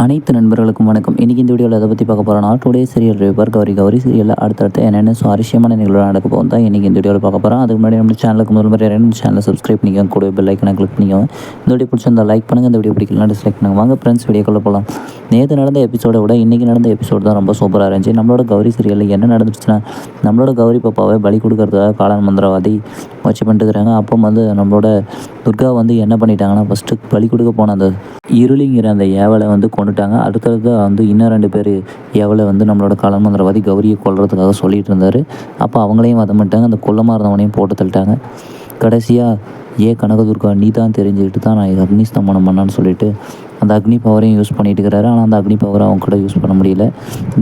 அனைத்து நண்பர்களுக்கும் வணக்கம். இன்றைக்கி இந்த வீடியோவில் எதை பற்றி பார்க்க போகிறோம்னா, டுடே சீரியல் ரிவ்யூவர் கௌரி சீரியலில் அடுத்தடுத்து என்னென்ன சுவாரஸ்யமான நிகழ்வு நடக்க போகும் தான் இன்றைக்கி இந்த வீடியோவில் பார்க்க போகிறோம். அதுக்கு முன்னாடி நம்ம சேனலுக்கு முதல் முறை இந்த சேனலை சப்ஸ்கிரைப் பண்ணிக்கோங்க, கூட பெல் ஐக்கனை கிளிக் பண்ணிக்கோங்க. இந்த வீடியோ பிடிச்சிருந்தா லைக் பண்ணுங்கள், இந்த வீடியோ பிடிக்கலாம் டிஸ்லைக் பண்ணுங்கள். வாங்க ஃப்ரெண்ட்ஸ் வீடியோக்குள்ளே போகலாம். நேற்று நடந்த எபிசோடை விட இன்றைக்கி நடந்த எபிசோடு தான் ரொம்ப சூப்பராக இருந்துச்சு. நம்மளோட கௌரி சீரியலில் என்ன நடந்துச்சுன்னா, நம்மளோட கௌரி பாப்பாவை பலி கொடுக்கறதுக்காக காளான் மந்திரவாதி வச்சு பண்ணிட்டுருக்காங்க. அப்போ நம்மளோட துர்கா என்ன பண்ணிட்டாங்கன்னா, ஃபஸ்ட்டு பலி கொடுக்க போன அந்த இருளிங்கிற அந்த ஏவலை கொண்டுட்டாங்க. அடுத்தது இன்னும் 2 பேர் ஏவலை நம்மளோட காளான் மந்திரவாதி கௌரியை கொல்றதுக்காக சொல்லிட்டு இருந்தார். அப்போ அவங்களையும் வதம் பண்ணிட்டாங்க. அந்த குள்ளமாக இருந்தவனையும் போட்டு தள்ளிட்டாங்க. கடைசியாக கனகதுர்கா நீ தான் தெரிஞ்சுக்கிட்டு தான் நான் அக்னி ஸ்தம்பனம் பண்ணான்னு சொல்லிட்டு அந்த அக்னி பவரையும் யூஸ் பண்ணிட்டு இருக்கிறாரு. ஆனால் அந்த அக்னி பவரை அவங்க கூட யூஸ் பண்ண முடியல.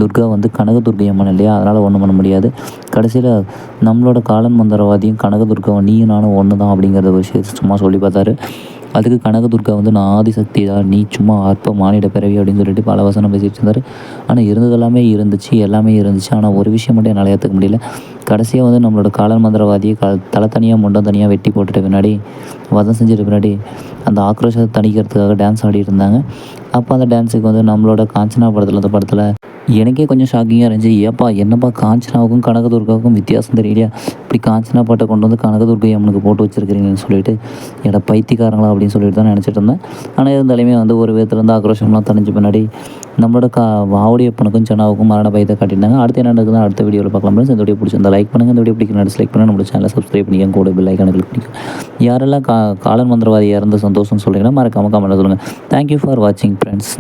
துர்கா கனகதுர்கை அம்மன் இல்லையா, அதனால் ஒன்றும் பண்ண முடியாது. கடைசியில் நம்மளோட காளான் மந்திரவாதியும் கனகதுர்காவை நீயும் நானும் ஒன்று தான் அப்படிங்கிறத விஷயத்தை சும்மா சொல்லி பார்த்தாரு. அதுக்கு கனகதுர்கா நான் ஆதிசக்தி தான், நீ சும்மா அற்ப மானிட பிறவி அப்படின்னு சொல்லிட்டு பல வசனம் பேசிகிட்டு இருந்தார். ஆனால் இருந்ததெல்லாமே இருந்துச்சு, எல்லாமே இருந்துச்சு. ஆனால் ஒரு விஷயம் மட்டும் என்னால் ஏற்றுக்க முடியல. கடைசியாக நம்மளோட காளான் மந்திரவாதியை தலை தனியாக முண்டம் தனியாக வெட்டி போட்டுட்ட பின்னாடி, வதம் செஞ்சுட்டு பின்னாடி அந்த ஆக்ரோஷத்தை தணிக்கிறதுக்காக டான்ஸ் ஆடிட்டு இருந்தாங்க. அப்போ அந்த டான்ஸுக்கு நம்மளோட காஞ்சனா படத்தில் எனக்கே கொஞ்சம் ஷாக்கிங்காக இருந்துச்சு. ஏப்பா என்னப்பா காஞ்சனாவுக்கும் கனகதுர்காவுக்கும் வித்தியாசம் தெரியலையா, இப்படி காஞ்சனா பாட்டை கொண்டு கனகதுர்கை அம்மனுக்கு போட்டு வச்சுருக்கிறீங்கன்னு சொல்லிட்டு எட பைத்தியக்காரங்களா அப்படின்னு சொல்லிட்டு தான் நினச்சிட்டு இருந்தேன். ஆனால் இருந்தாலுமே ஒரு விதத்துலேருந்து ஆக்ரோஷம்லாம் தணிஞ்ச பின்னாடி நம்மளோட வாவுடையப்பனுக்கும் சென்னாவுக்கும் மரண பயத்தை காட்டியிருந்தாங்க. அடுத்து என்ன நடக்குதுன்னு அடுத்த வீடியோவில் பார்க்கலாம். இந்த வீடியோ பிடிச்சிருந்தா லைக் பண்ணுங்கள், இந்த வீடியோ பிடிக்கணும் டிஸ்லைக் பண்ணுங்கள், நம்மளோட சேனலை சப்ஸ்கிரைப் பண்ணிக்கோங்க, கூட பெல் ஐக்கானை கிளிக் பண்ணிக்கோங்க. யாரெல்லாம் காளான் மந்திரவாதி இறந்து சந்தோஷம்னு சொல்கிறீங்கன்னா மறக்காம கமெண்ட்டில் சொல்லுங்கள். தேங்க்யூ ஃபார் வாட்சிங் ஃப்ரெண்ட்ஸ்.